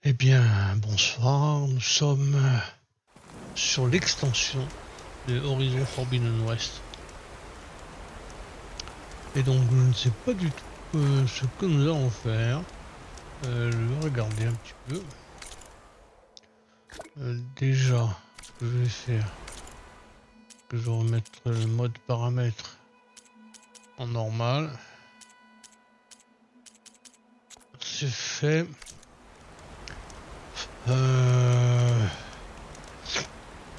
Eh bien, bonsoir, nous sommes sur l'extension de Horizon Forbidden West. Et donc, je ne sais pas du tout ce que nous allons faire. Je vais regarder un petit peu. Déjà, ce que je vais faire, je vais remettre le mode paramètres en normal. C'est fait.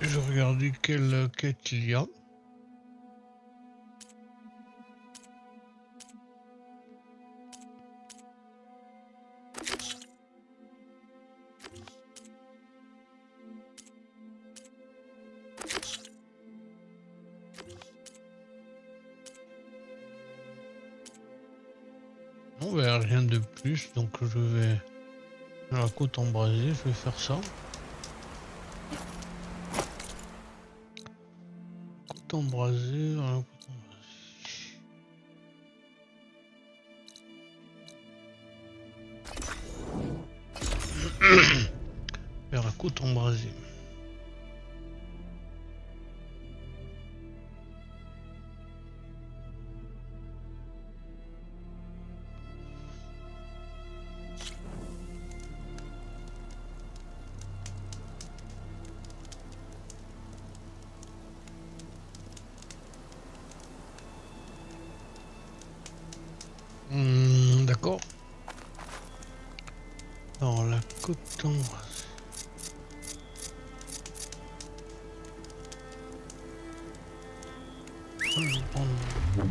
Je vais regarder quelle quête il y a. Non, ben, rien de plus, donc je vais à la côte embrasée, je vais faire ça. Côte embrasée, voilà, côte embrasée. Vers la côte embrasée. D'accord. Alors la côte embrasée. Je vais prendre un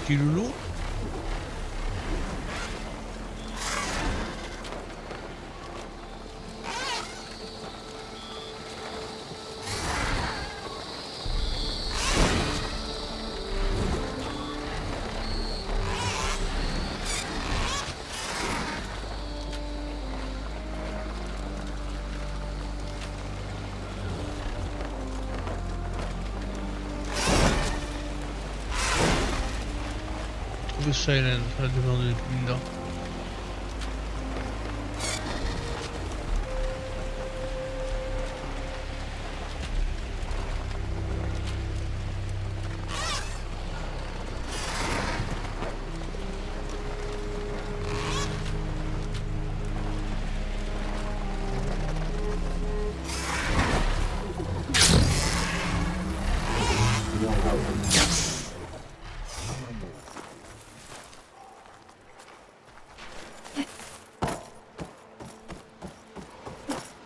petit loulou. Trouver Silent, la demande de Linda.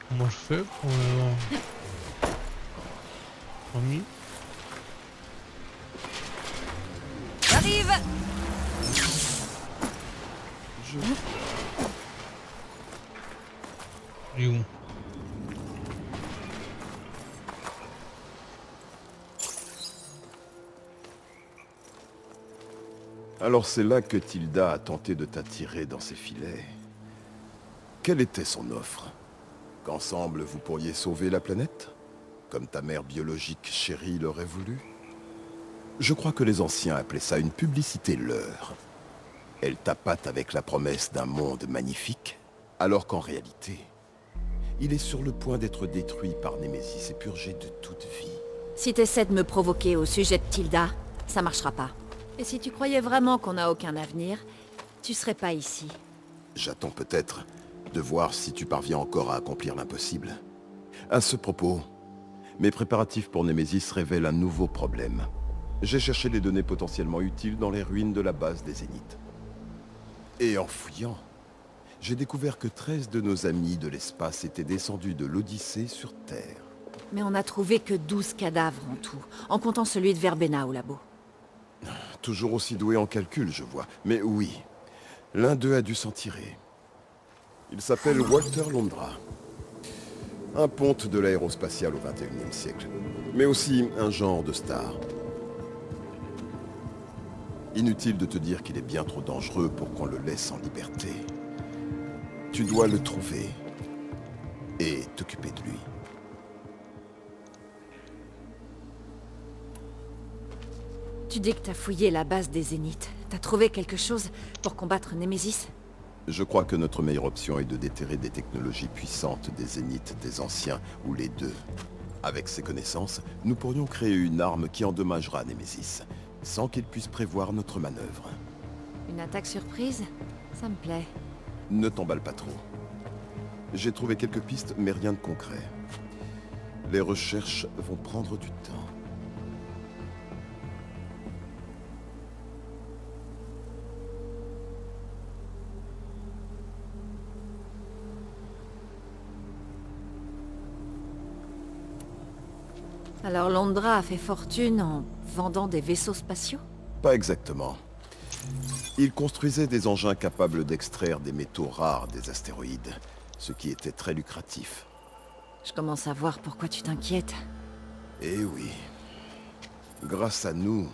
Comment je fais pour l'avoir remis? J'arrive. Il est où? Alors c'est là que Tilda a tenté de t'attirer dans ses filets. Quelle était son offre? Qu'ensemble vous pourriez sauver la planète? Comme ta mère biologique chérie l'aurait voulu? Je crois que les anciens appelaient ça une publicité leurre. Elle tapate avec la promesse d'un monde magnifique, alors qu'en réalité, il est sur le point d'être détruit par Némésis et purgé de toute vie. Si t'essaies de me provoquer au sujet de Tilda, ça marchera pas. Et si tu croyais vraiment qu'on n'a aucun avenir, tu serais pas ici. J'attends peut-être de voir si tu parviens encore à accomplir l'impossible. À ce propos, mes préparatifs pour Némésis révèlent un nouveau problème. J'ai cherché des données potentiellement utiles dans les ruines de la base des Zéniths. Et en fouillant, j'ai découvert que 13 de nos amis de l'espace étaient descendus de l'Odyssée sur Terre. Mais on a trouvé que 12 cadavres en tout, en comptant celui de Verbena au labo. Toujours aussi doué en calcul, je vois. Mais oui, l'un d'eux a dû s'en tirer. Il s'appelle Walter Londra. Un ponte de l'aérospatiale au XXIe siècle. Mais aussi un genre de star. Inutile de te dire qu'il est bien trop dangereux pour qu'on le laisse en liberté. Tu dois le trouver et t'occuper de lui. Tu dis que t'as fouillé la base des Zéniths. T'as trouvé quelque chose pour combattre Némésis? Je crois que notre meilleure option est de déterrer des technologies puissantes des Zéniths des Anciens, ou les deux. Avec ces connaissances, nous pourrions créer une arme qui endommagera Némésis, sans qu'il puisse prévoir notre manœuvre. Une attaque surprise? Ça me plaît. Ne t'emballe pas trop. J'ai trouvé quelques pistes, mais rien de concret. Les recherches vont prendre du temps. Alors Londra a fait fortune en vendant des vaisseaux spatiaux? Pas exactement. Il construisait des engins capables d'extraire des métaux rares des astéroïdes, ce qui était très lucratif. Je commence à voir pourquoi tu t'inquiètes. Eh oui. Grâce à nous,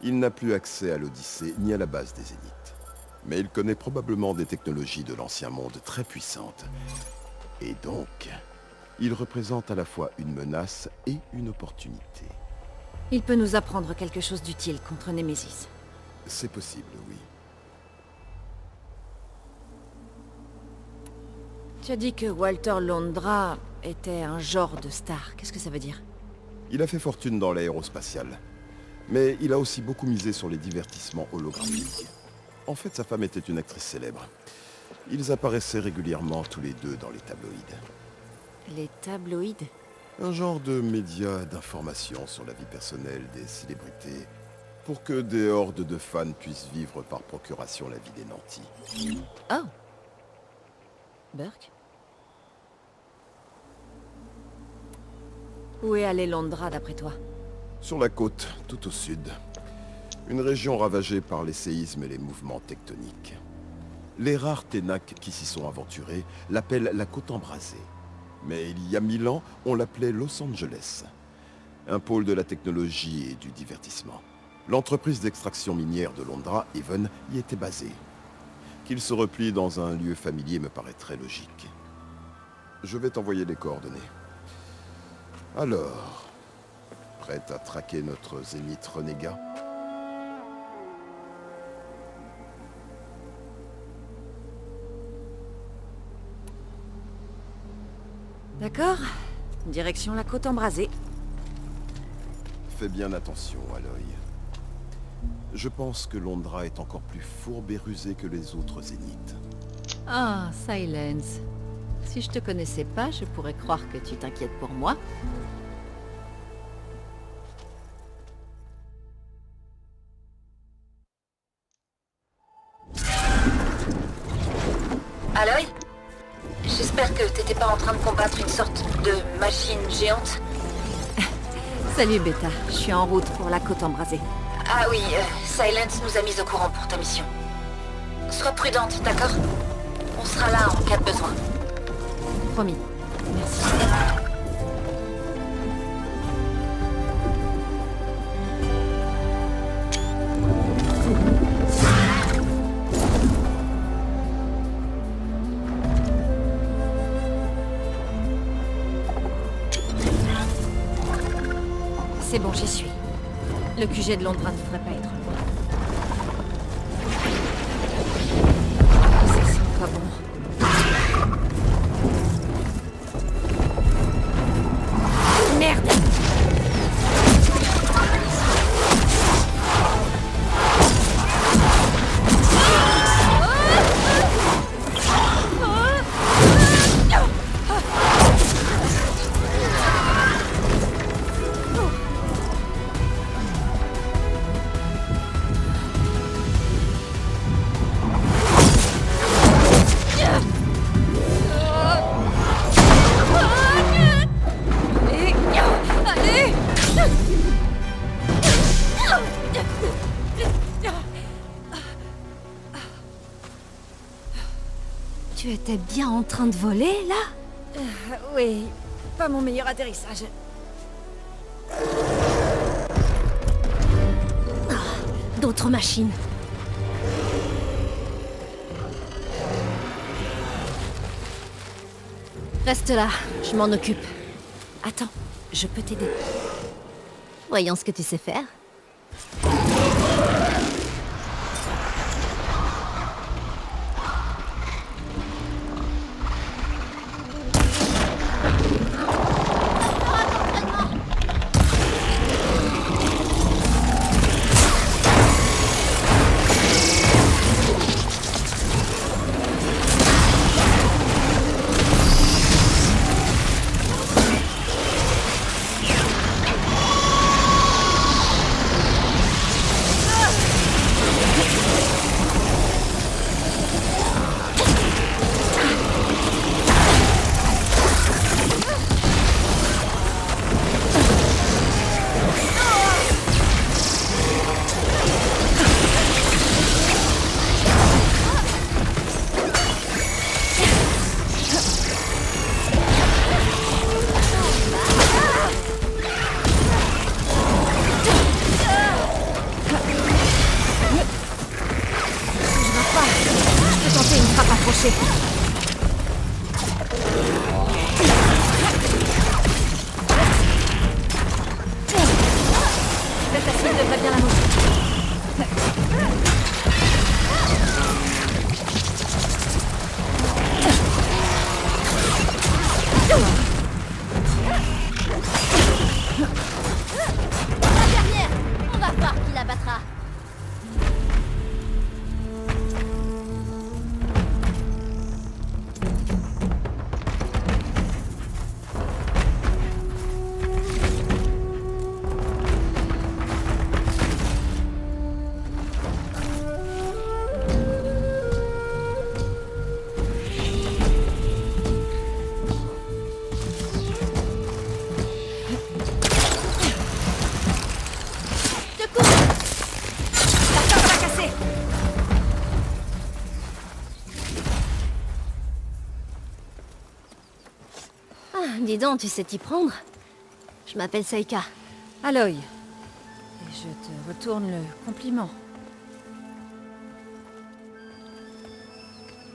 il n'a plus accès à l'Odyssée ni à la base des Zéniths. Mais il connaît probablement des technologies de l'Ancien Monde très puissantes. Et donc, il représente à la fois une menace et une opportunité. Il peut nous apprendre quelque chose d'utile contre Némésis. C'est possible, oui. Tu as dit que Walter Londra était un genre de star. Qu'est-ce que ça veut dire? Il a fait fortune dans l'aérospatial. Mais il a aussi beaucoup misé sur les divertissements holographiques. En fait, sa femme était une actrice célèbre. Ils apparaissaient régulièrement tous les deux dans les tabloïds. Les tabloïds? Un genre de média d'information sur la vie personnelle des célébrités, pour que des hordes de fans puissent vivre par procuration la vie des nantis. Oh. Burke? Où est allé Londra d'après toi? Sur la côte, tout au sud. Une région ravagée par les séismes et les mouvements tectoniques. Les rares Ténacs qui s'y sont aventurés l'appellent la côte embrasée. Mais il y a 1000 ans, on l'appelait Los Angeles. Un pôle de la technologie et du divertissement. L'entreprise d'extraction minière de Londra, Even, y était basée. Qu'il se replie dans un lieu familier me paraît très logique. Je vais t'envoyer les coordonnées. Alors, prête à traquer notre zénith renégat? D'accord. Direction la côte embrasée. Fais bien attention, Aloy. Je pense que Londra est encore plus fourbe et rusée que les autres zéniths. Ah, Silence. Si je te connaissais pas, je pourrais croire que tu t'inquiètes pour moi. Aloy? J'espère que t'étais pas en train de combattre une sorte de machine géante. Salut Beta, je suis en route pour la côte embrasée. Ah oui, Silence nous a mis au courant pour ta mission. Sois prudente, d'accord? On sera là en cas de besoin. Promis. Merci. C'est bon, j'y suis. Le QG de Londra ne devrait pas être loin. Ça sent pas bon. Merde! Tu étais bien en train de voler, là? Oui, pas mon meilleur atterrissage. D'autres machines. Reste là, je m'en occupe. Attends, je peux t'aider. Voyons ce que tu sais faire. approcher. Cette acide devrait bien la manger. La dernière! On va voir qui la battra. Dis donc, tu sais t'y prendre? Je m'appelle Seika. Aloy. Et je te retourne le compliment.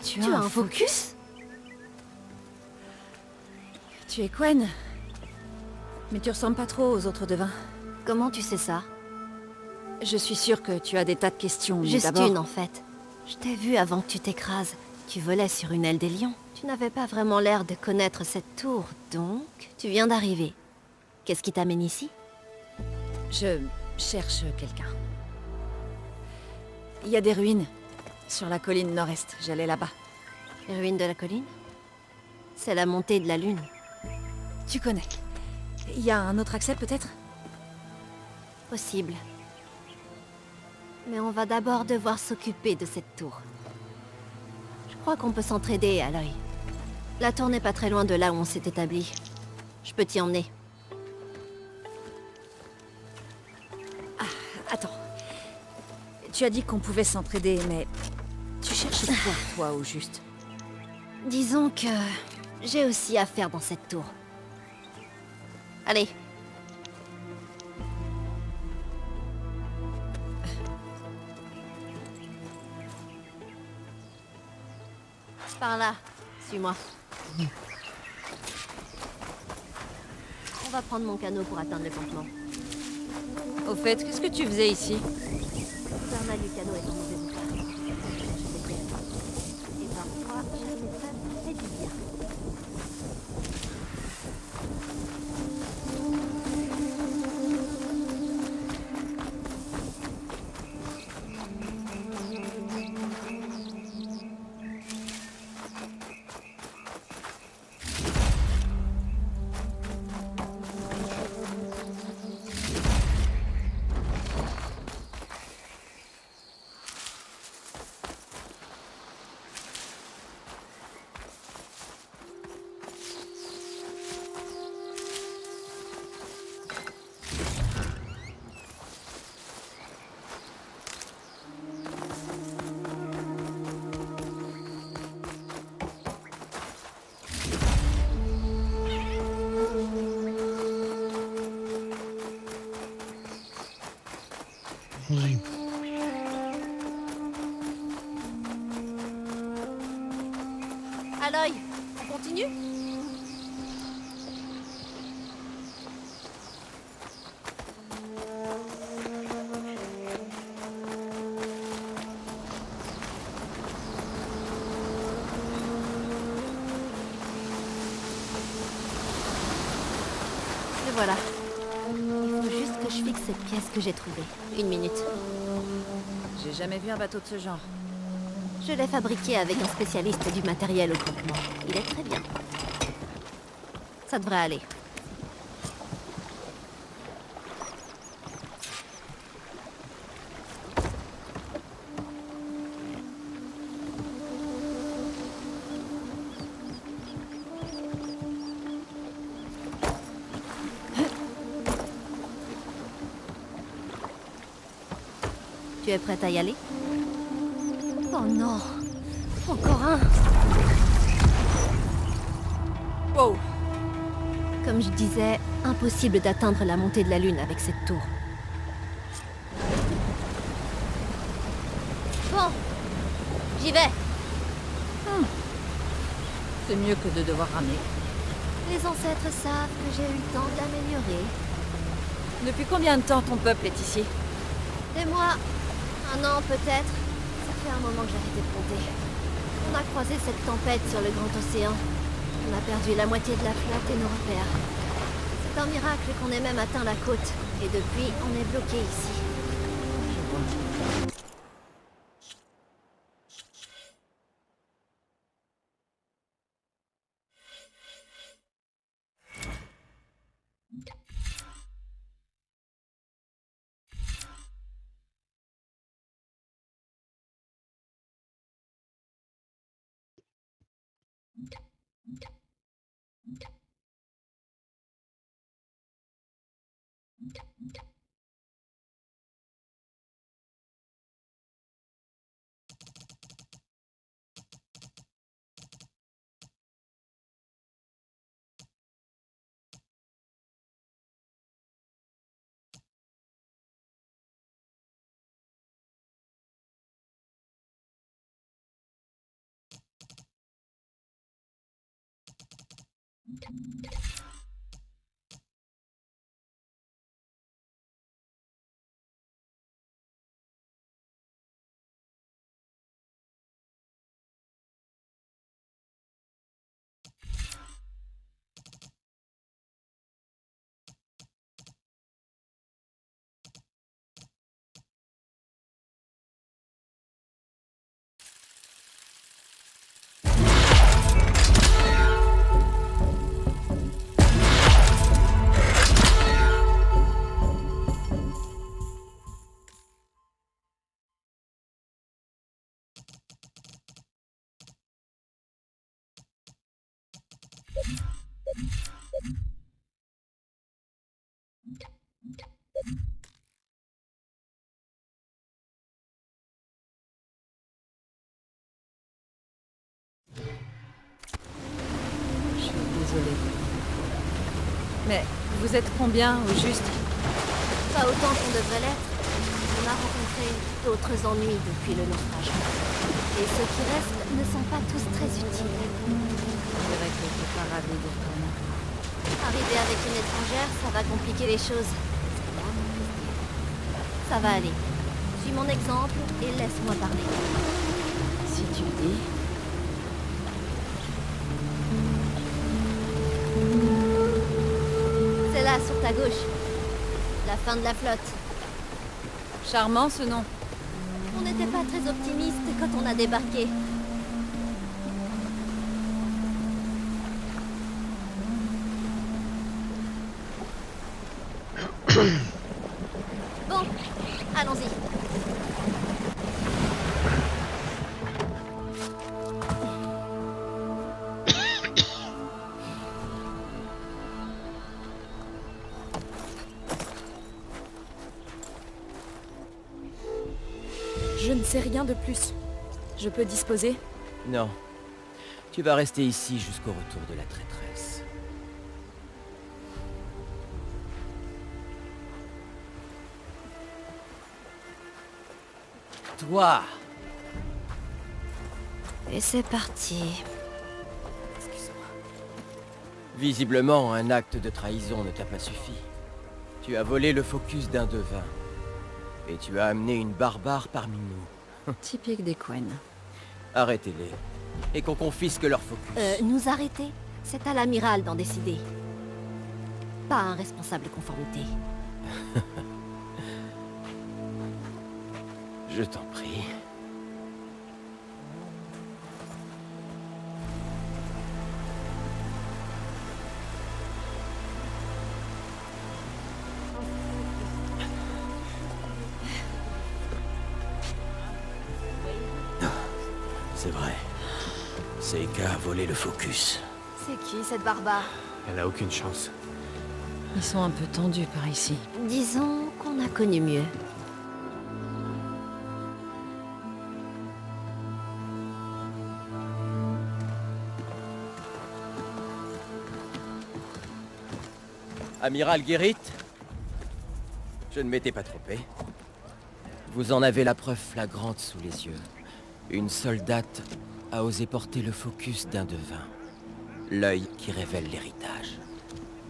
Tu Tu as un focus? Tu es Quen. Mais tu ressembles pas trop aux autres devins. Comment tu sais ça? Je suis sûre que tu as des tas de questions, mais Juste d'abord... une, en fait. Je t'ai vu avant que tu t'écrases. Tu volais sur une aile des lions. Tu n'avais pas vraiment l'air de connaître cette tour, donc tu viens d'arriver. Qu'est-ce qui t'amène ici? Je cherche quelqu'un. Il y a des ruines. Sur la colline nord-est. J'allais là-bas. Les ruines de la colline? C'est la montée de la lune. Tu connais. Il y a un autre accès, peut-être? Possible. Mais on va d'abord devoir s'occuper de cette tour. Je crois qu'on peut s'entraider, Aloy. La tour n'est pas très loin de là où on s'est établi. Je peux t'y emmener. Attends. Tu as dit qu'on pouvait s'entraider, mais... Tu cherches quoi, toi, au juste? Disons que j'ai aussi affaire dans cette tour. Allez. Par là, suis-moi. On va prendre mon canot pour atteindre le campement. Au fait, qu'est-ce que tu faisais ici? L'arnaque du canot est en mauvais état. Je sais bien. Et parfois, chasser seul, ça fait du bien. Oui. Aloy, on continue? Et voilà. Il faut juste que je fixe cette pièce que j'ai trouvée. Une minute. J'ai jamais vu un bateau de ce genre. Je l'ai fabriqué avec un spécialiste du matériel au campement. Il est très bien. Ça devrait aller. Tu es prête à y aller? Oh non! Encore un! Wow! Comme je disais, impossible d'atteindre la montée de la lune avec cette tour. Bon, j'y vais! C'est mieux que de devoir ramer. Les ancêtres savent que j'ai eu le temps de l'améliorer. Depuis combien de temps ton peuple est ici? Et moi, 1 an peut-être. Ça fait un moment que j'ai arrêté de compter. On a croisé cette tempête sur le grand océan. On a perdu la moitié de la flotte et nos repères. C'est un miracle qu'on ait même atteint la côte. Et depuis, on est bloqué ici. Je suis désolée. Mais vous êtes combien au juste? Pas autant qu'on devrait l'être. On a rencontré d'autres ennuis depuis le naufrage. Et ceux qui restent ne sont pas tous très utiles. Je dirais que t'es pas ravie de retourner. Arriver avec une étrangère, ça va compliquer les choses. C'est là mon plaisir. Ça va aller. Suis mon exemple et laisse-moi parler. Si tu le dis. C'est là, sur ta gauche. La fin de la flotte. Charmant ce nom. On n'était pas très optimiste quand on a débarqué. Bon, allons-y. Je ne sais rien de plus. Je peux disposer? Non. Tu vas rester ici jusqu'au retour de la traîtresse. Toi! Et c'est parti. Excuse-moi. Visiblement, un acte de trahison ne t'a pas suffi. Tu as volé le focus d'un devin. Et tu as amené une barbare parmi nous. Typique des Quen. Arrêtez-les. Et qu'on confisque leur focus. Nous arrêter, c'est à l'amiral d'en décider. Pas un responsable conformité. Je t'en prie. C'est vrai. Seika a volé le focus. C'est qui cette barbare? Elle a aucune chance. Ils sont un peu tendus par ici. Disons qu'on a connu mieux. Amiral Guérit, je ne m'étais pas trompé. Vous en avez la preuve flagrante sous les yeux. Une soldate a osé porter le focus d'un devin. L'œil qui révèle l'héritage.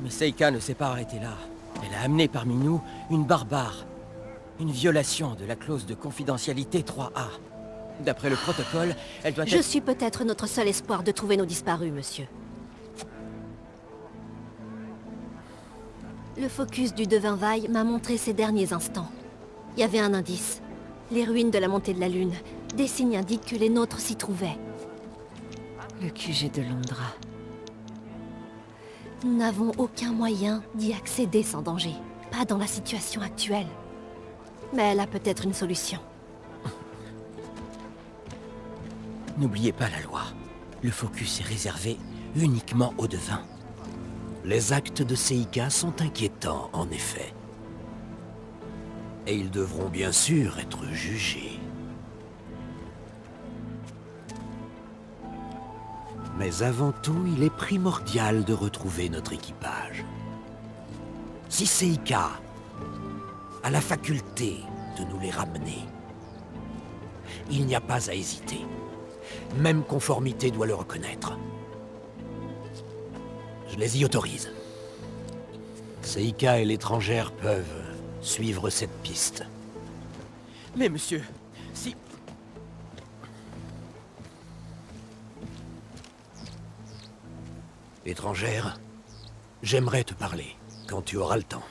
Mais Seika ne s'est pas arrêtée là. Elle a amené parmi nous une barbare. Une violation de la clause de confidentialité 3A. D'après le protocole, elle doit Je être... suis peut-être notre seul espoir de trouver nos disparus, monsieur. Le focus du devin Vaille m'a montré ces derniers instants. Il y avait un indice. Les ruines de la montée de la Lune. Des signes indiquent que les nôtres s'y trouvaient. Le QG de Londra. Nous n'avons aucun moyen d'y accéder sans danger. Pas dans la situation actuelle. Mais elle a peut-être une solution. N'oubliez pas la loi. Le focus est réservé uniquement aux devins. Les actes de Seika sont inquiétants, en effet. Et ils devront bien sûr être jugés. Mais avant tout, il est primordial de retrouver notre équipage. Si Seika a la faculté de nous les ramener, il n'y a pas à hésiter. Même conformité doit le reconnaître. Je les y autorise. Seika et l'étrangère peuvent suivre cette piste. Mais monsieur, si... Étrangère, j'aimerais te parler, quand tu auras le temps.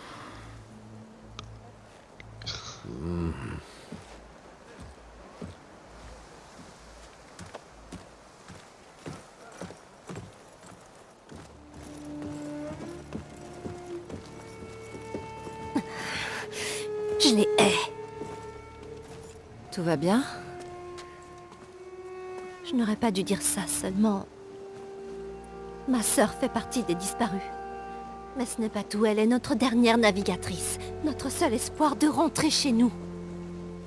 Je les hais. Tout va bien? Je n'aurais pas dû dire ça seulement. Ma sœur fait partie des disparus. Mais ce n'est pas tout, elle est notre dernière navigatrice. Notre seul espoir de rentrer chez nous.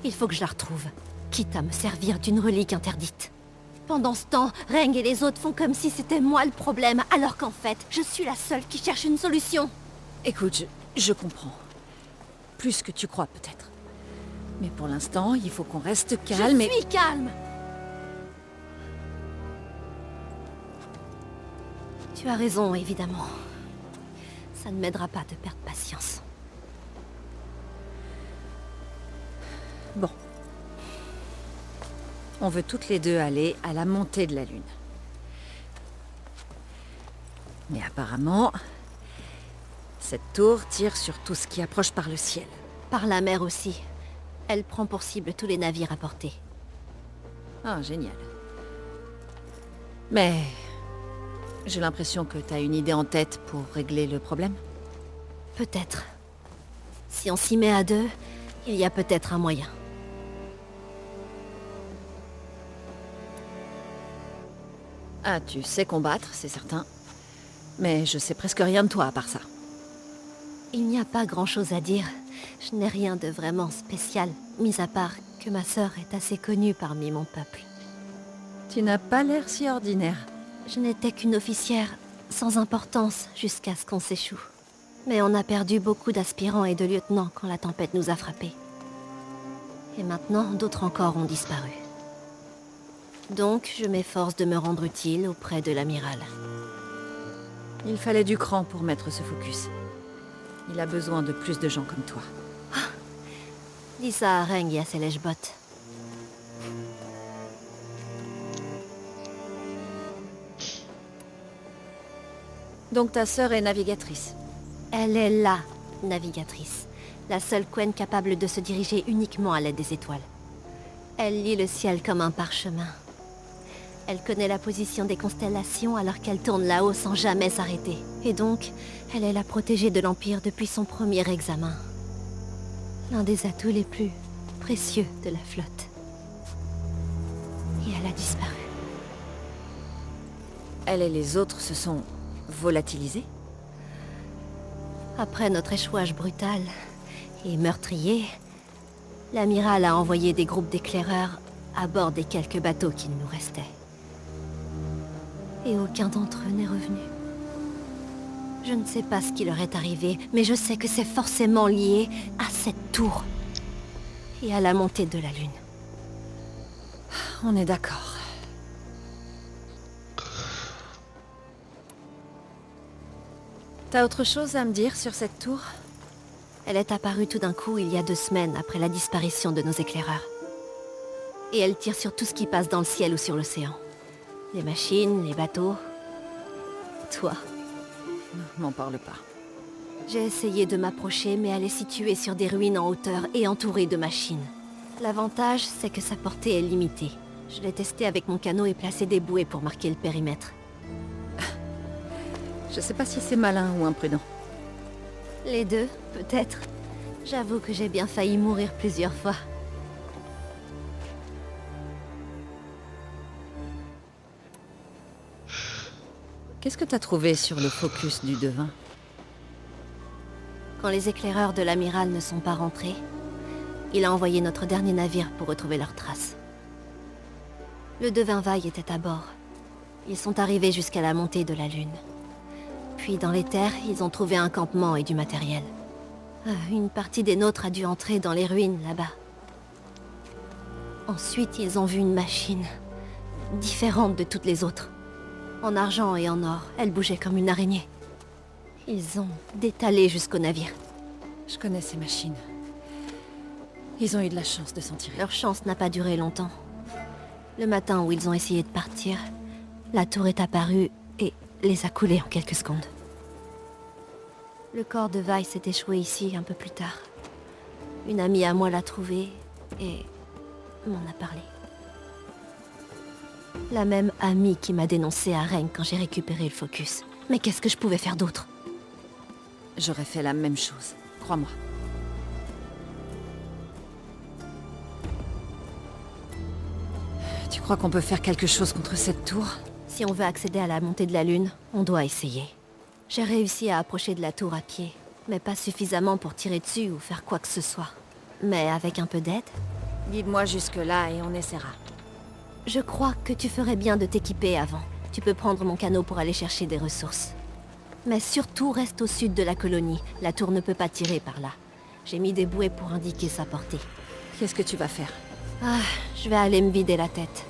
Il faut que je la retrouve, quitte à me servir d'une relique interdite. Pendant ce temps, Reng et les autres font comme si c'était moi le problème, alors qu'en fait, je suis la seule qui cherche une solution. Écoute, je comprends. Plus que tu crois, peut-être. Mais pour l'instant, il faut qu'on reste calme Je suis calme. Tu as raison, évidemment. Ça ne m'aidera pas de perdre patience. Bon. On veut toutes les deux aller à la montée de la Lune. Mais apparemment, cette tour tire sur tout ce qui approche par le ciel. Par la mer aussi. Elle prend pour cible tous les navires à portée. Ah, génial. Mais... j'ai l'impression que t'as une idée en tête pour régler le problème. Peut-être. Si on s'y met à deux, il y a peut-être un moyen. Ah, tu sais combattre, c'est certain. Mais je sais presque rien de toi à part ça. Il n'y a pas grand-chose à dire. Je n'ai rien de vraiment spécial, mis à part que ma sœur est assez connue parmi mon peuple. Tu n'as pas l'air si ordinaire. Je n'étais qu'une officière, sans importance, jusqu'à ce qu'on s'échoue. Mais on a perdu beaucoup d'aspirants et de lieutenants quand la tempête nous a frappés. Et maintenant, d'autres encore ont disparu. Donc, je m'efforce de me rendre utile auprès de l'amiral. Il fallait du cran pour mettre ce focus. Il a besoin de plus de gens comme toi. Dis ça à Reng et à ses lèche-bottes. Donc ta sœur est navigatrice. Elle est LA navigatrice. La seule Quen capable de se diriger uniquement à l'aide des étoiles. Elle lit le ciel comme un parchemin. Elle connaît la position des constellations alors qu'elle tourne là-haut sans jamais s'arrêter. Et donc, elle est la protégée de l'Empire depuis son premier examen. L'un des atouts les plus précieux de la flotte. Et elle a disparu. Elle et les autres se sont volatilisés? Après notre échouage brutal et meurtrier, l'amiral a envoyé des groupes d'éclaireurs à bord des quelques bateaux qui nous restaient. Et aucun d'entre eux n'est revenu. Je ne sais pas ce qui leur est arrivé, mais je sais que c'est forcément lié à cette tour et à la montée de la Lune. On est d'accord. T'as autre chose à me dire sur cette tour? Elle est apparue tout d'un coup il y a 2 semaines après la disparition de nos éclaireurs. Et elle tire sur tout ce qui passe dans le ciel ou sur l'océan. Les machines, les bateaux... Toi. M'en parle pas. J'ai essayé de m'approcher, mais elle est située sur des ruines en hauteur et entourée de machines. L'avantage, c'est que sa portée est limitée. Je l'ai testé avec mon canot et placé des bouées pour marquer le périmètre. Je sais pas si c'est malin ou imprudent. Les deux, peut-être. J'avoue que j'ai bien failli mourir plusieurs fois. Qu'est-ce que t'as trouvé sur le focus du devin? Quand les éclaireurs de l'amiral ne sont pas rentrés, il a envoyé notre dernier navire pour retrouver leurs traces. Le devin Vaille était à bord. Ils sont arrivés jusqu'à la montée de la lune. Puis dans les terres, ils ont trouvé un campement et du matériel. Une partie des nôtres a dû entrer dans les ruines là-bas. Ensuite, ils ont vu une machine, différente de toutes les autres. En argent et en or, elle bougeait comme une araignée. Ils ont détalé jusqu'au navire. Je connais ces machines. Ils ont eu de la chance de s'en tirer. Leur chance n'a pas duré longtemps. Le matin où ils ont essayé de partir, la tour est apparue et les a coulés en quelques secondes. Le corps de Vaille s'est échoué ici un peu plus tard. Une amie à moi l'a trouvé et m'en a parlé. La même amie qui m'a dénoncé à Rennes quand j'ai récupéré le focus. Mais qu'est-ce que je pouvais faire d'autre? J'aurais fait la même chose, crois-moi. Tu crois qu'on peut faire quelque chose contre cette tour? Si on veut accéder à la montée de la lune, on doit essayer. J'ai réussi à approcher de la tour à pied, mais pas suffisamment pour tirer dessus ou faire quoi que ce soit. Mais avec un peu d'aide, Guide-moi jusque-là et on essaiera. je crois que tu ferais bien de t'équiper avant. Tu peux prendre mon canot pour aller chercher des ressources. Mais surtout reste au sud de la colonie. La tour ne peut pas tirer par là. J'ai mis des bouées pour indiquer sa portée. Qu'est-ce que tu vas faire? Je vais aller me vider la tête.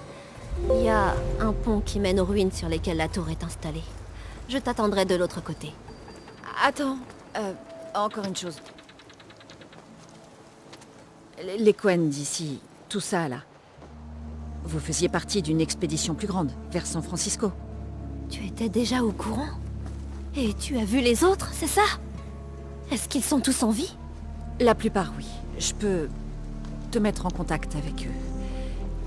Il y a un pont qui mène aux ruines sur lesquelles la tour est installée. Je t'attendrai de l'autre côté. Attends, encore une chose. Les Quen d'ici, tout ça là. Vous faisiez partie d'une expédition plus grande, vers San Francisco. Tu étais déjà au courant? Et tu as vu les autres, c'est ça? Est-ce qu'ils sont tous en vie? La plupart, oui. Je peux te mettre en contact avec eux.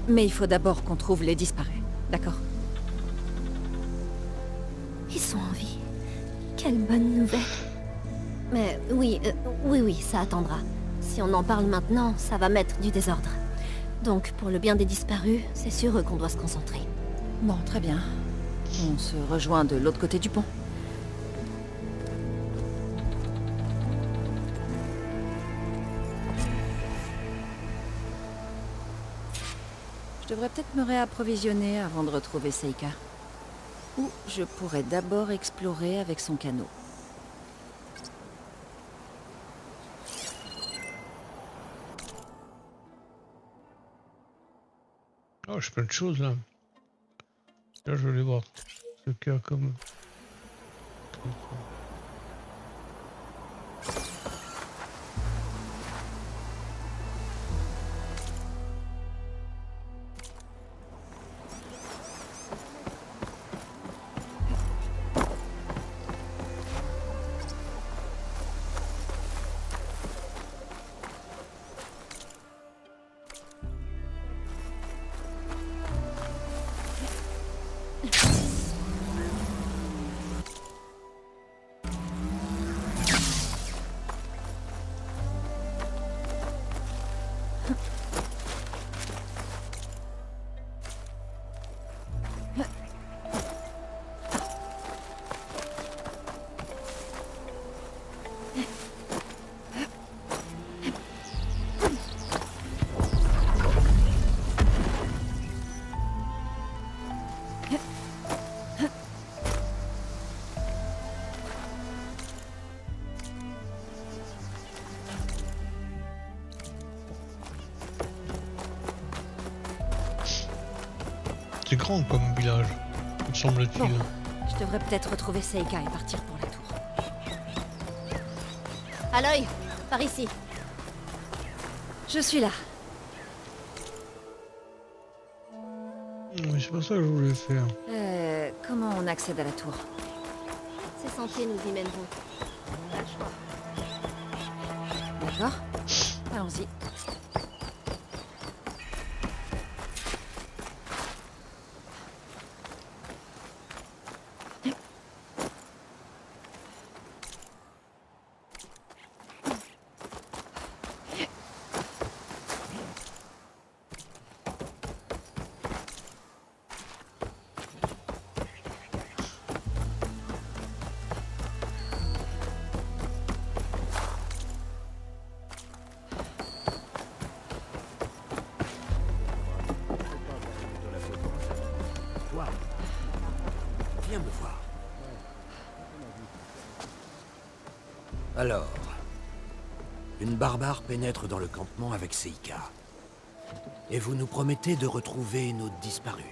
Mais il faut d'abord qu'on trouve les disparus, d'accord? Ils sont en vie. Quelle bonne nouvelle. Mais oui, oui, ça attendra. Si on en parle maintenant, ça va mettre du désordre. Donc, pour le bien des disparus, c'est sur eux qu'on doit se concentrer. Bon, très bien. On se rejoint de l'autre côté du pont. Je devrais peut-être me réapprovisionner avant de retrouver Seika. Ou je pourrais d'abord explorer avec son canot. Oh, j'ai plein de choses là. Là, je vais aller voir ce qu'il y a comme. C'est grand comme village, me semble-t-il. Bon, je devrais peut-être retrouver Seika et partir pour la tour. Aloy, par ici. Je suis là. Oui, c'est pas ça que je voulais faire. Comment on accède à la tour? Ces sentiers nous y mèneront. Pas le choix. D'accord. Allons-y. Toi, viens me voir. Alors, une barbare pénètre dans le campement avec Seika. Et vous nous promettez de retrouver nos disparus.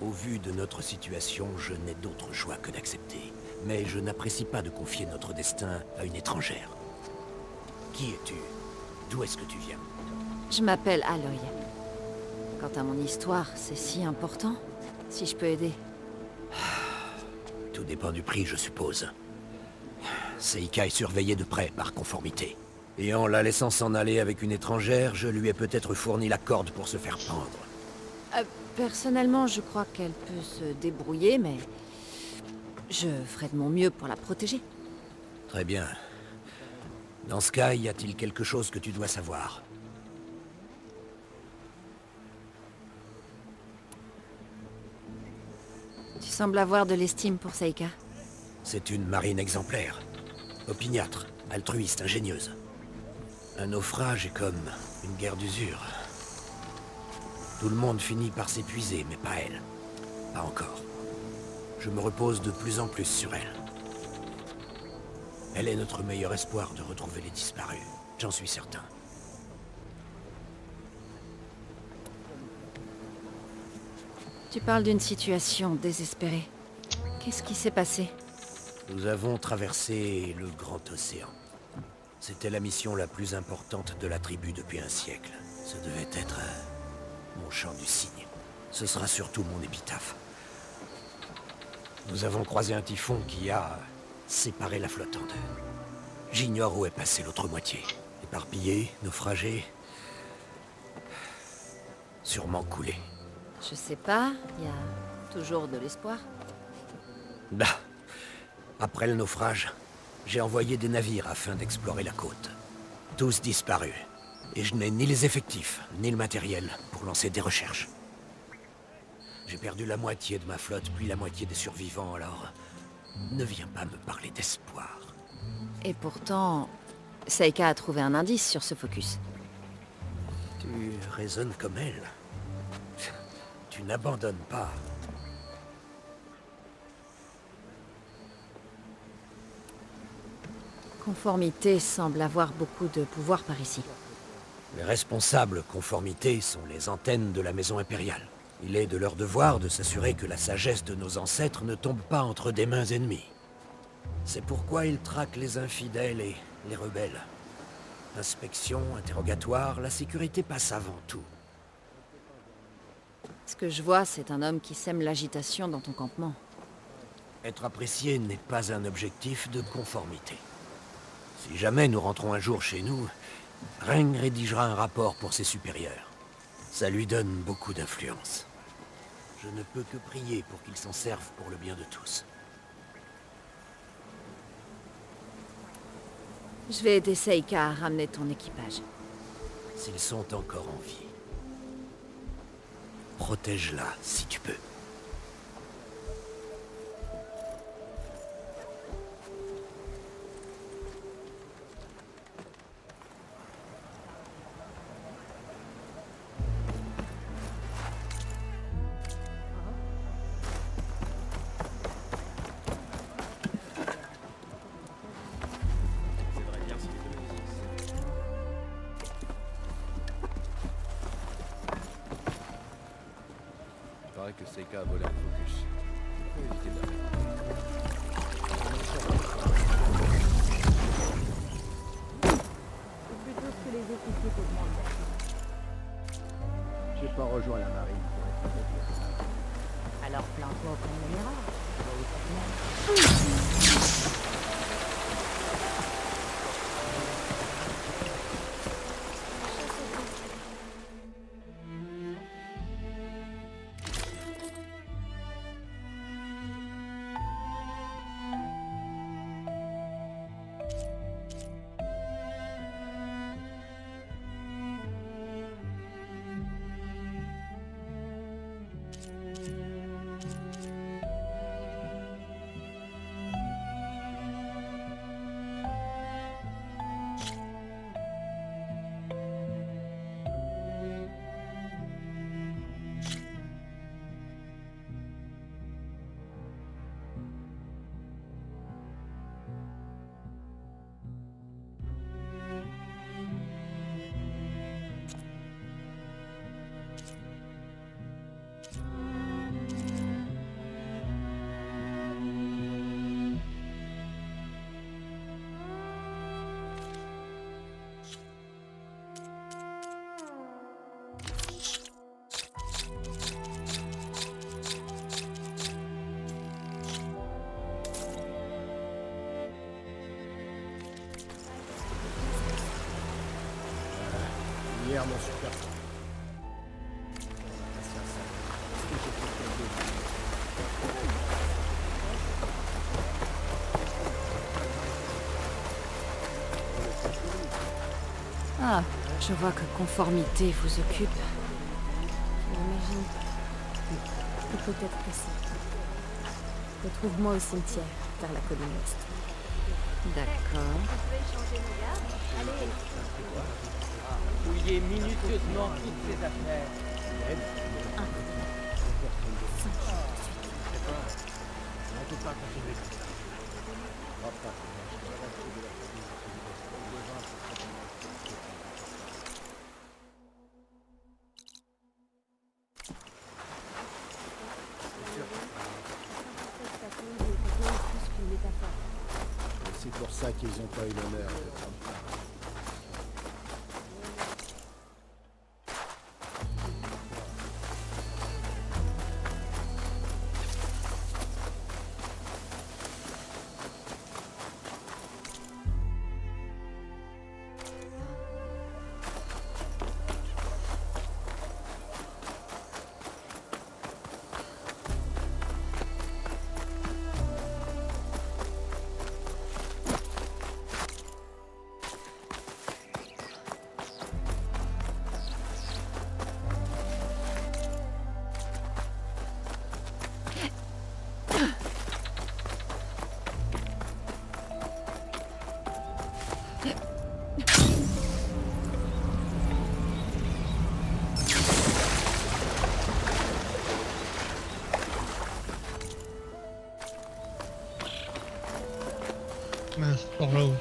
Au vu de notre situation, je n'ai d'autre choix que d'accepter. Mais je n'apprécie pas de confier notre destin à une étrangère. Qui es-tu? D'où est-ce que tu viens? Je m'appelle Aloy. Quant à mon histoire, c'est si important. Si je peux aider. Tout dépend du prix, je suppose. Seika est surveillée de près par conformité. Et en la laissant s'en aller avec une étrangère, je lui ai peut-être fourni la corde pour se faire pendre. Personnellement, je crois qu'elle peut se débrouiller, mais... je ferai de mon mieux pour la protéger. Très bien. Dans ce cas, y a-t-il quelque chose que tu dois savoir? Tu sembles avoir de l'estime pour Seika. C'est une marine exemplaire. Opiniâtre, altruiste, ingénieuse. Un naufrage est comme une guerre d'usure. Tout le monde finit par s'épuiser, mais pas elle. Pas encore. Je me repose de plus en plus sur elle. Elle est notre meilleur espoir de retrouver les disparus. J'en suis certain. Tu parles d'une situation désespérée. Qu'est-ce qui s'est passé? Nous avons traversé le grand océan. C'était la mission la plus importante de la tribu depuis un siècle. Ce devait être mon chant du cygne. Ce sera surtout mon épitaphe. Nous avons croisé un typhon qui a séparé la flotte en deux. J'ignore où est passée l'autre moitié. Éparpillée, naufragée, sûrement coulée. Je sais pas, il y a toujours de l'espoir. Bah, après le naufrage, j'ai envoyé des navires afin d'explorer la côte. Tous disparus. Et je n'ai ni les effectifs, ni le matériel pour lancer des recherches. J'ai perdu la moitié de ma flotte, puis la moitié des survivants, alors... ne viens pas me parler d'espoir. Et pourtant, Seika a trouvé un indice sur ce focus. Tu raisonnes comme elle. Tu n'abandonnes pas. Conformité semble avoir beaucoup de pouvoir par ici. Les responsables conformité sont les antennes de la maison impériale. Il est de leur devoir de s'assurer que la sagesse de nos ancêtres ne tombe pas entre des mains ennemies. C'est pourquoi ils traquent les infidèles et les rebelles. Inspection, interrogatoire, la sécurité passe avant tout. Ce que je vois, c'est un homme qui sème l'agitation dans ton campement. Être apprécié n'est pas un objectif de conformité. Si jamais nous rentrons un jour chez nous, Reng rédigera un rapport pour ses supérieurs. Ça lui donne beaucoup d'influence. Je ne peux que prier pour qu'il s'en serve pour le bien de tous. Je vais aider Seika à ramener ton équipage. S'ils sont encore en vie. Protège-la si tu peux. Il paraît que Seika a volé un focus. On peut éviter de la que les officiers t'augmentent d'activité. J'ai pas rejoint la marine pour être honnête. Alors plains-toi auprès de l'amiral. Hier, mon super. Ah, je vois que conformité vous occupe. J'imagine. Ou peut-être que si. Retrouve-moi au cimetière, vers la colline ouest. D'accord. Fouillez minutieusement toutes ces affaires. C'est pour ça qu'ils n'ont pas eu l'honneur d'être Mince, par là-haut.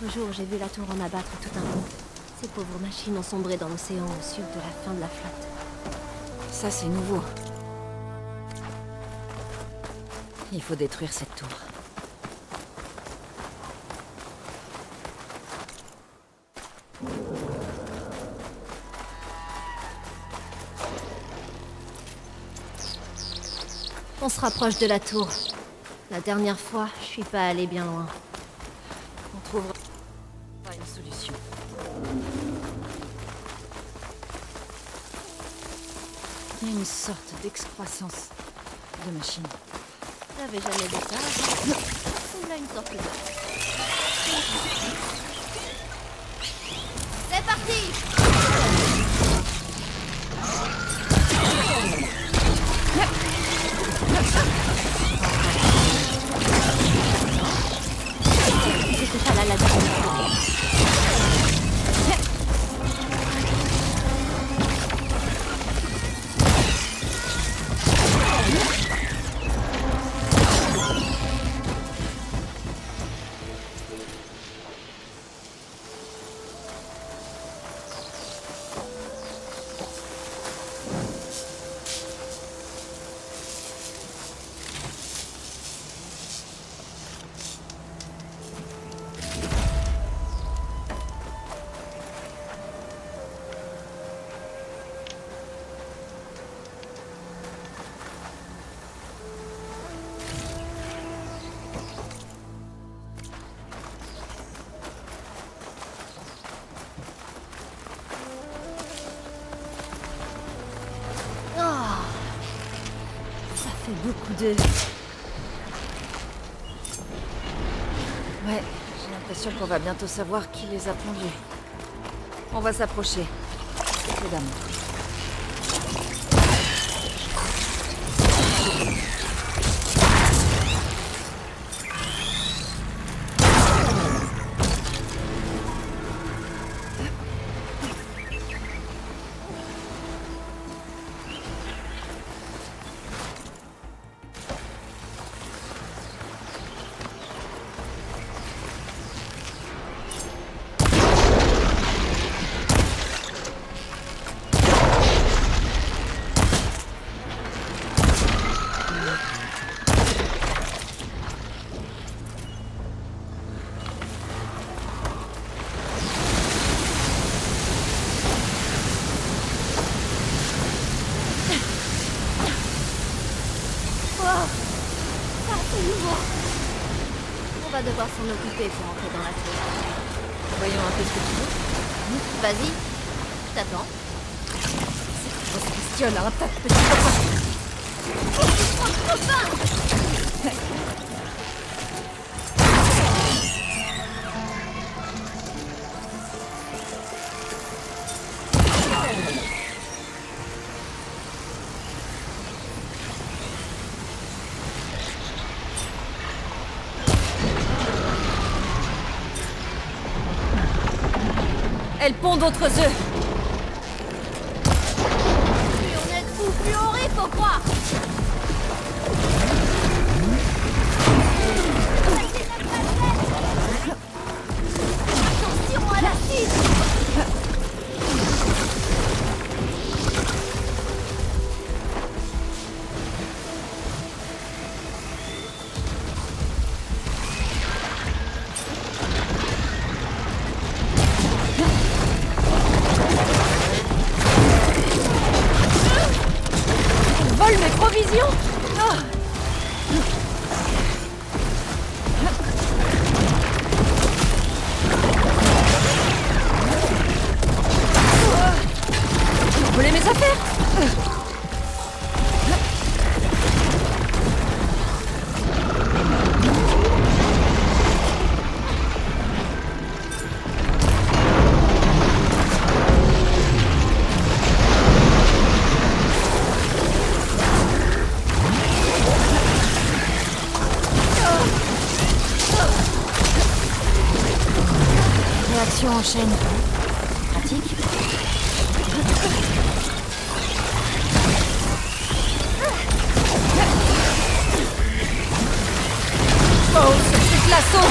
L'autre jour, j'ai vu la tour en abattre tout un pont. Ces pauvres machines ont sombré dans l'océan au sud de la fin de la flotte. Ça, c'est nouveau. Il faut détruire cette tour. On se rapproche de la tour. La dernière fois, je suis pas allée bien loin. On trouvera pas une solution. Il y a une sorte d'excroissance de machine. J'avais jamais vu ça. Ça ressemble à une sorte de... C'est parti! C'était pas la dernière fois. Beaucoup de... Ouais, j'ai l'impression qu'on va bientôt savoir qui les a pondus. On va s'approcher. Évidemment. On va devoir s'en occuper pour entrer dans la tour. Voyons un peu ce que tu veux. Vas-y, je t'attends. On se questionne un tas de petits copains. Elle pond d'autres œufs. Plus on est de fous, plus on rit, faut croire. Attention à la cible. Vole mes provisions. Voler mes affaires. Réaction en chaîne. Pratique. Oh, c'est l'assaut.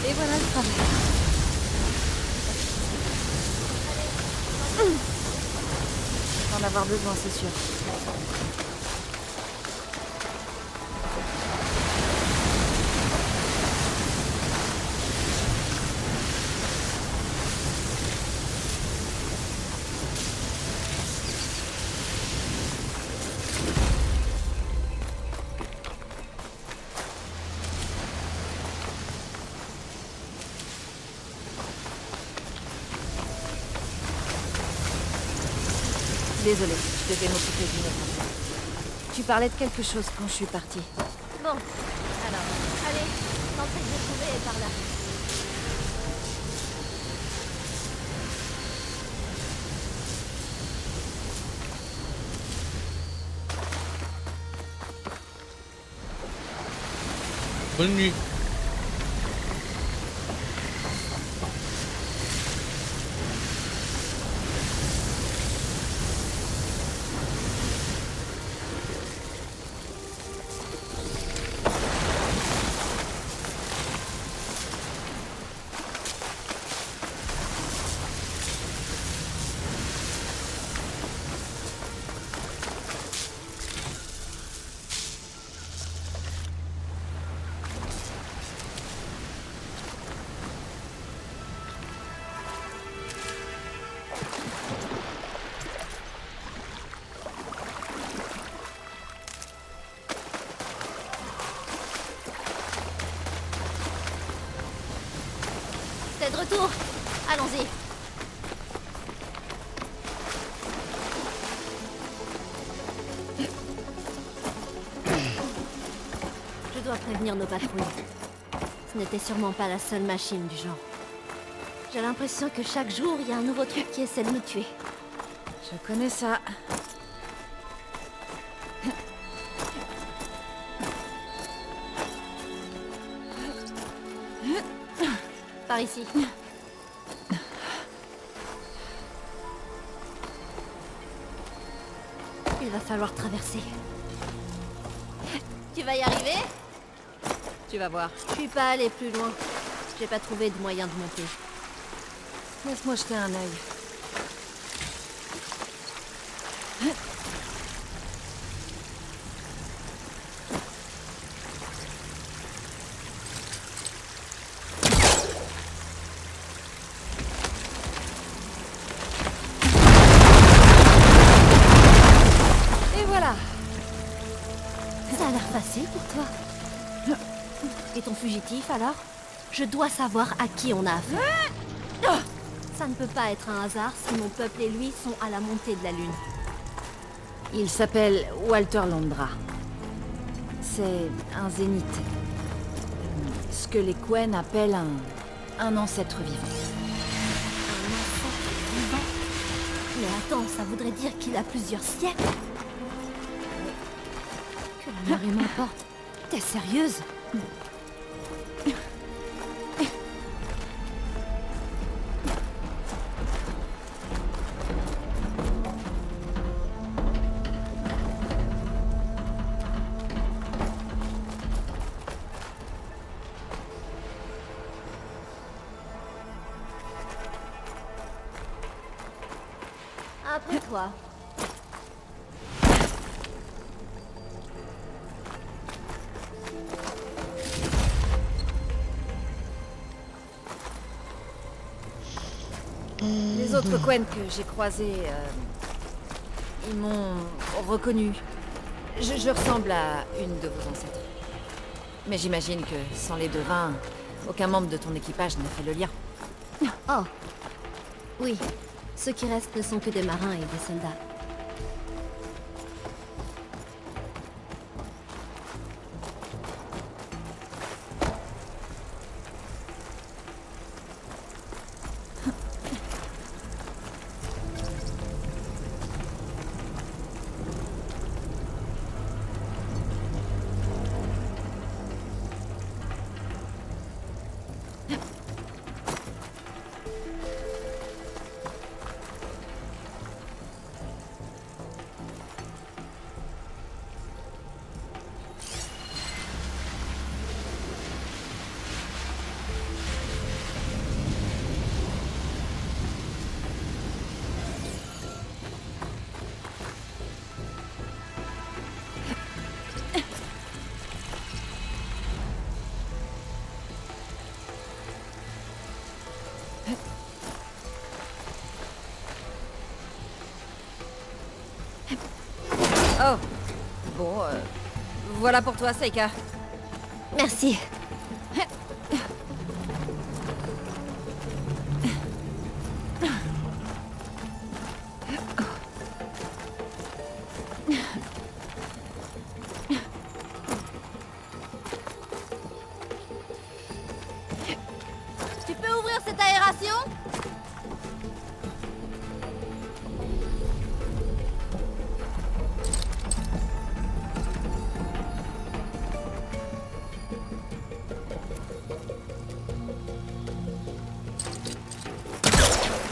Et voilà le travail. On va en avoir besoin, c'est sûr. Désolée, je devais m'occuper d'une autre affaire. Tu parlais de quelque chose quand je suis partie. Bon, alors, allez, l'entrée que j'ai trouvée est par là. Bonne nuit. T'es de retour. Allons-y. Je dois prévenir nos patrouilles. Ce n'était sûrement pas la seule machine du genre. J'ai l'impression que chaque jour, il y a un nouveau truc qui essaie de nous tuer. Je connais ça. Par ici. Il va falloir traverser. Tu vas y arriver? Tu vas voir. Je suis pas allée plus loin. J'ai pas trouvé de moyen de monter. Laisse-moi jeter un œil. Et voilà. Ça a l'air facile pour toi. Et ton fugitif alors? Je dois savoir à qui on a affaire. Ça ne peut pas être un hasard si mon peuple et lui sont à la montée de la lune. Il s'appelle Walter Londra. C'est un zénith. Ce que les Quen appellent un ancêtre vivant. Un ancêtre vivant? Mais attends, ça voudrait dire qu'il a plusieurs siècles? Que la marée m'importe. T'es sérieuse? Après toi. Les autres Quen que j'ai croisés, ils m'ont reconnu. Je ressemble à une de vos ancêtres. Mais j'imagine que sans les devins, aucun membre de ton équipage n'a fait le lien. Oh. Oui. Ceux qui restent ne sont que des marins et des soldats. Oh. Bon, voilà pour toi, Seika. Merci. Tu peux ouvrir cette aération?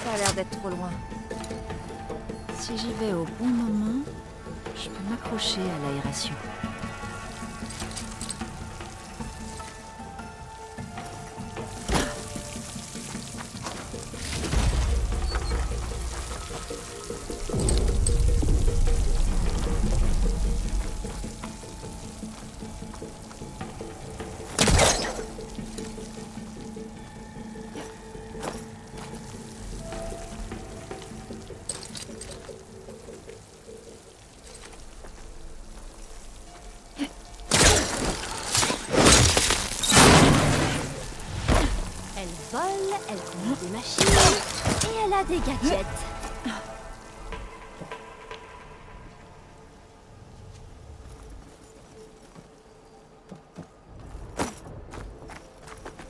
Ça a l'air d'être trop loin. Si j'y vais au bon moment, je peux m'accrocher à l'aération. Elle vole, elle conduit des machines et elle a des gadgets.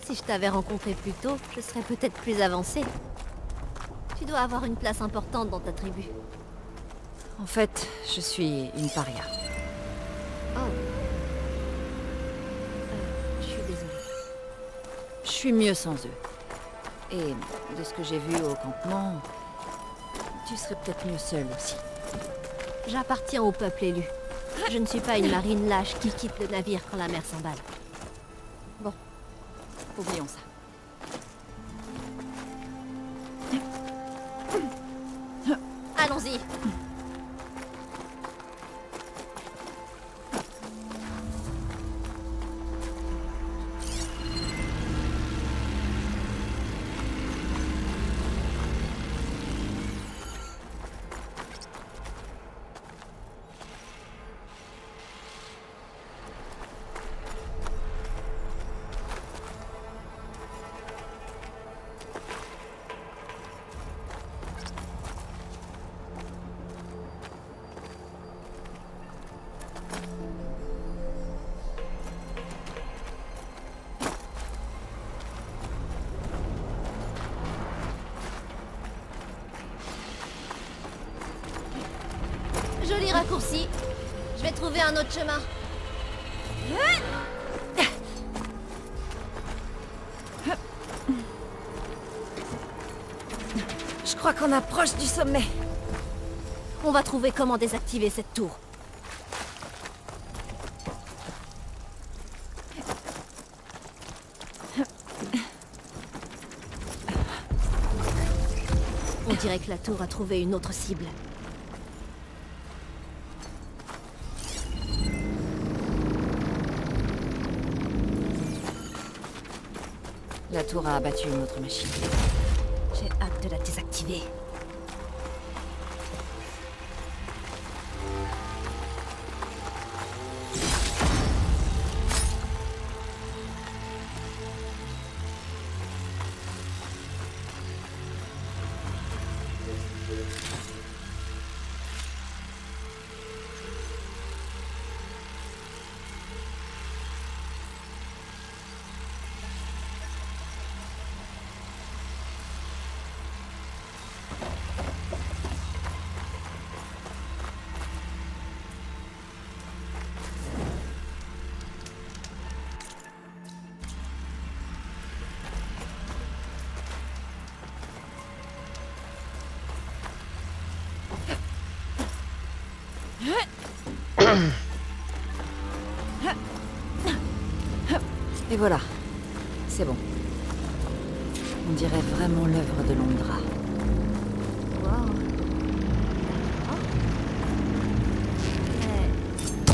Si je t'avais rencontré plus tôt, je serais peut-être plus avancée. Tu dois avoir une place importante dans ta tribu. En fait, je suis une paria. Oh. Je suis désolée. Je suis mieux sans eux. Et de ce que j'ai vu au campement, tu serais peut-être mieux seule aussi. J'appartiens au peuple élu. Je ne suis pas une marine lâche qui quitte le navire quand la mer s'emballe. Bon, oublions ça. Allons-y. Joli raccourci. Je vais trouver un autre chemin. Je crois qu'on approche du sommet. On va trouver comment désactiver cette tour. On dirait que la tour a trouvé une autre cible. La tour a abattu une autre machine. J'ai hâte de la désactiver. Et voilà. C'est bon. On dirait vraiment l'œuvre de Londra. Wow. Oh. Mais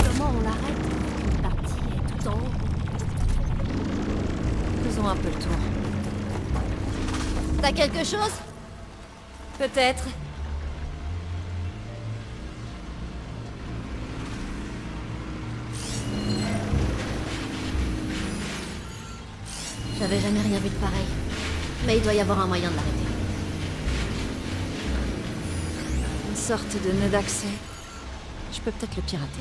comment on l'arrête? Une partie est tout en haut. Faisons un peu le tour. T'as quelque chose? Peut-être. J'avais jamais rien vu de pareil. Mais il doit y avoir un moyen de l'arrêter. Une sorte de nœud d'accès. Je peux peut-être le pirater.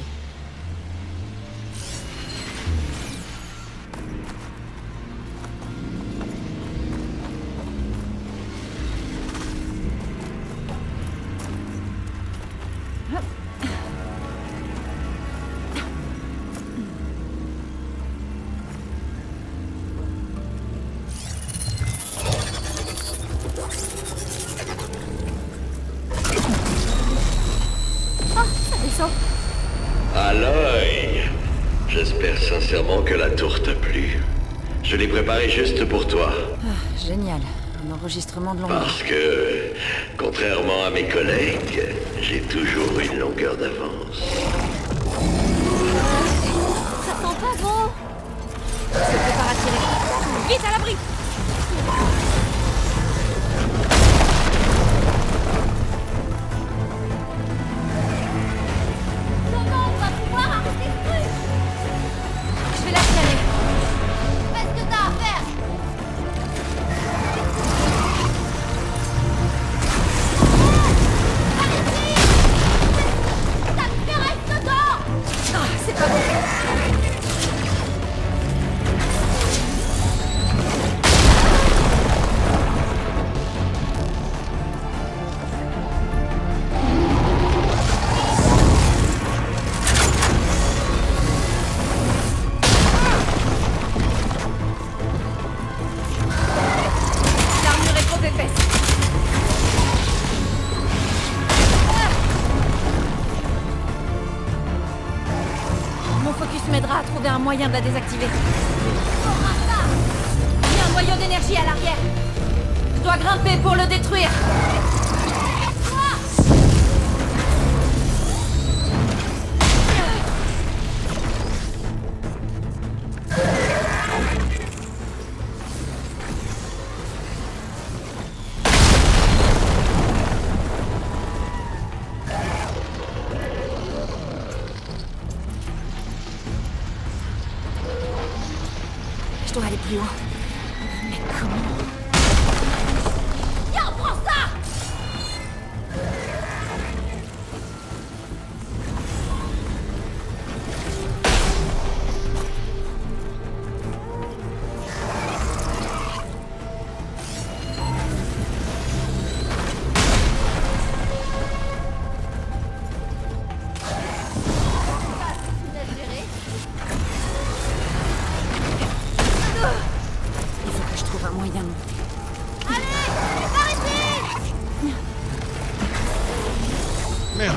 Aloy, j'espère sincèrement que la tour t'a plu. Je l'ai préparée juste pour toi. Ah, génial. Un enregistrement de longueur. Parce que, contrairement à mes collègues, j'ai toujours une longueur d'avance. Ça sent pas bon. Se prépare à tirer. Vite à l'abri! Comment on va pouvoir arrêter ce truc? Je vais la scanner. Fais ce que t'as à faire. Allez-y! Ça te fait reste dedans! Ah, c'est pas bon. L'armure est trop épaisse. Mon focus m'aidera à trouver un moyen de la désactiver. Il y a un noyau d'énergie à l'arrière. Je dois grimper pour le détruire. Je dois aller plus haut. Mais comment? Tiens, prends ça! Il faut que je trouve un moyen de monter. Merde.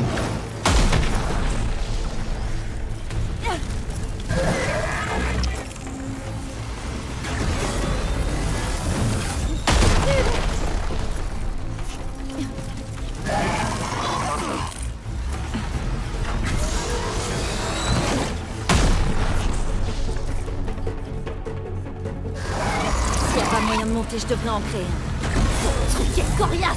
S'il n'y a pas moyen de monter, je devrais en créer un. Ce truc est coriace!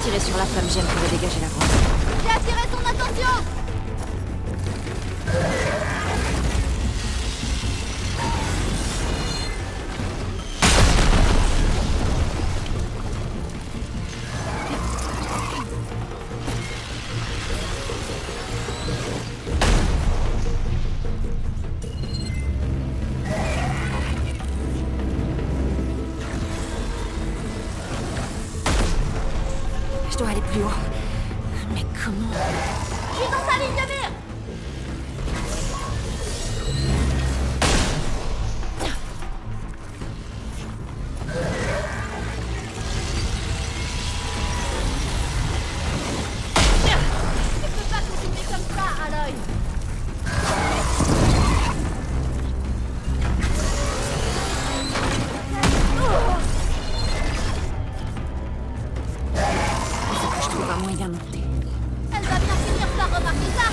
Tirer sur la flamme, j'aime pour dégager la grosse. J'ai attiré son attention! Je dois aller plus haut. Mais comment? Je suis dans sa ligne de mire! Tu peux pas continuer comme ça, Aloy! pas moyen non plus. Elle va bien finir par remarquer ça.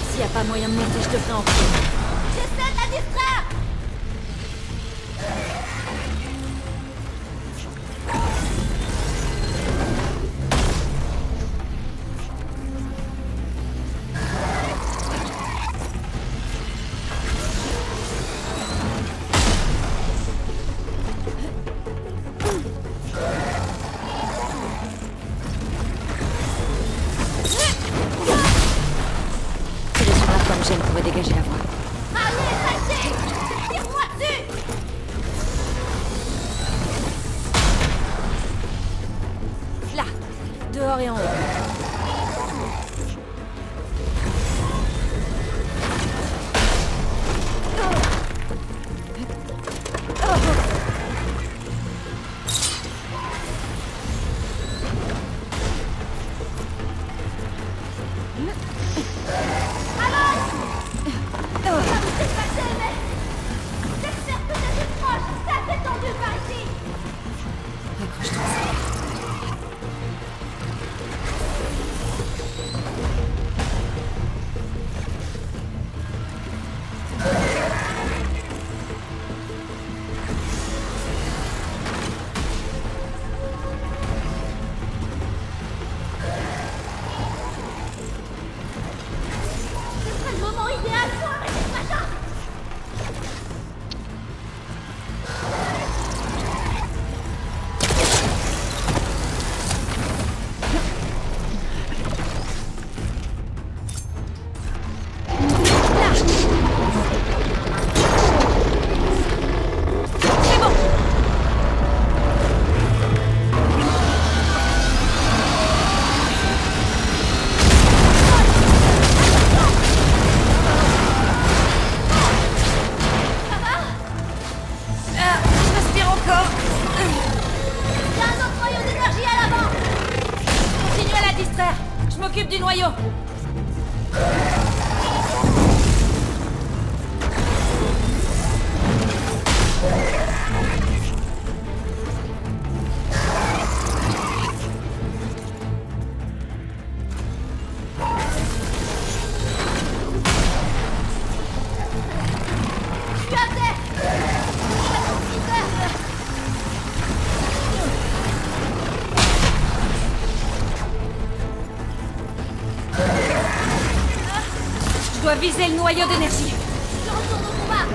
S'il n'y a pas moyen de monter, je te ferai en pied. J'essaie de la distraire. Tirer sur la flamme gêne pourrait dégager la voie. Allez, saleté! Tire-moi dessus! Là, dehors et en haut. J'espère que t'es proche! Ça s'est tendu par ici! Accroche-toi. Ce serait le moment idéal pour arrêter ce machin! C'est bon. Je respire encore. Il y a un autre noyau d'énergie à l'avant! Continue à la distraire. Je m'occupe du noyau. Je suis à terre! Je dois viser le noyau d'énergie. Je retourne au combat!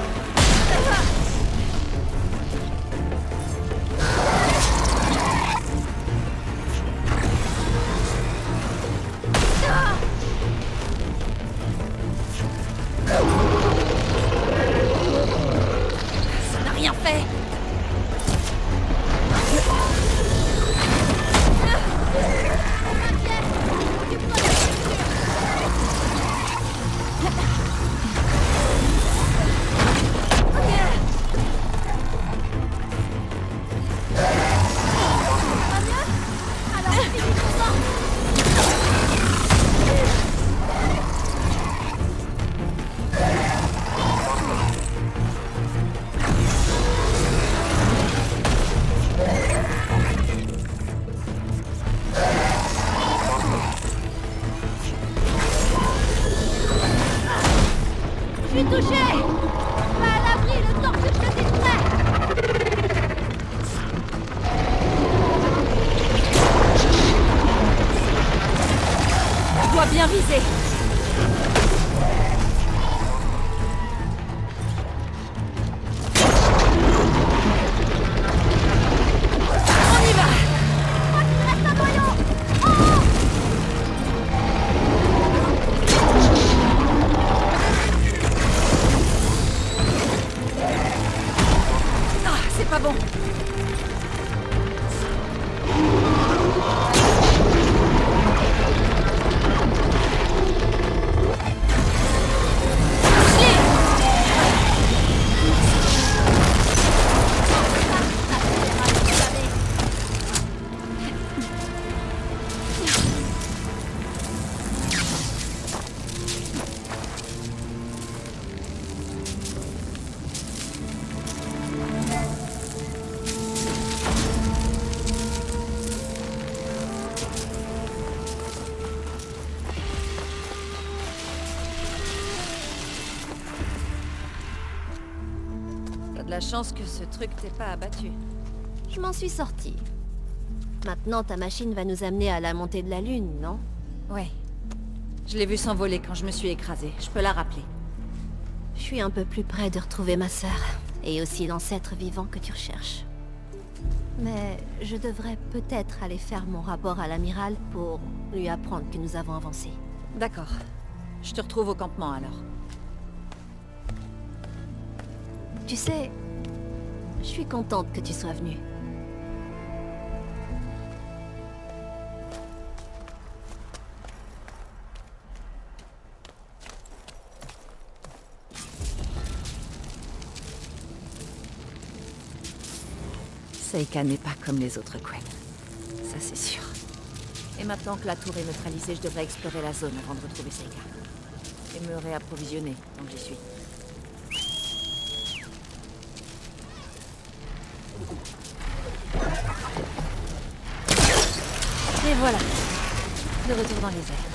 Ça n'a rien fait. Je suis touché! Pas à l'abri le temps que je te distrais! Je dois bien viser. On y va. Il reste un noyau! Ah, c'est pas bon. de la chance que ce truc t'ait pas abattu. Je m'en suis sortie. Maintenant, ta machine va nous amener à la montée de la Lune, non? Ouais. Je l'ai vu s'envoler quand je me suis écrasée. Je peux la rappeler. Je suis un peu plus près de retrouver ma sœur, et aussi l'ancêtre vivant que tu recherches. Mais je devrais peut-être aller faire mon rapport à l'amiral pour lui apprendre que nous avons avancé. D'accord. Je te retrouve au campement alors. Tu sais, je suis contente que tu sois venue. Seika n'est pas comme les autres Quen. Ça c'est sûr. Et maintenant que la tour est neutralisée, je devrais explorer la zone avant de retrouver Seika. Et me réapprovisionner, donc j'y suis. Et voilà. De retour dans les airs.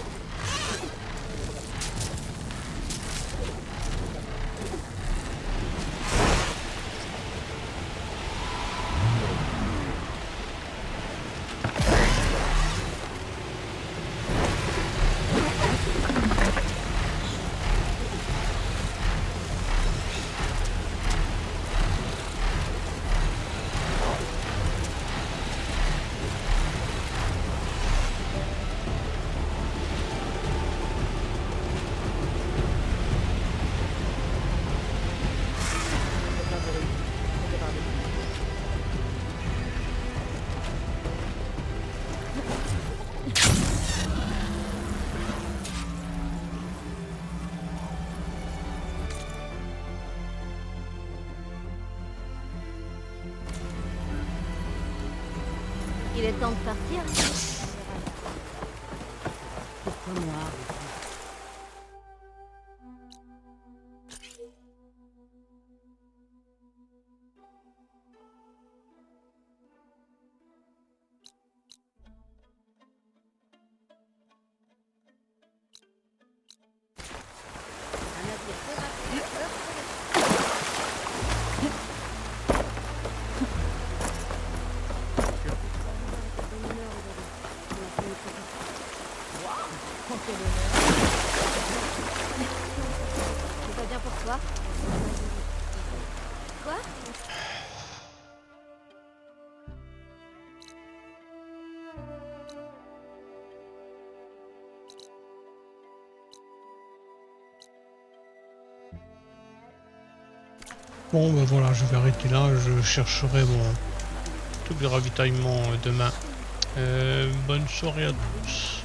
Il est temps de partir. Pourquoi moi? Tout va bien pour toi? Quoi? Bon ben voilà, je vais arrêter là, je chercherai mon tout le ravitaillement demain. Bonne soirée à tous.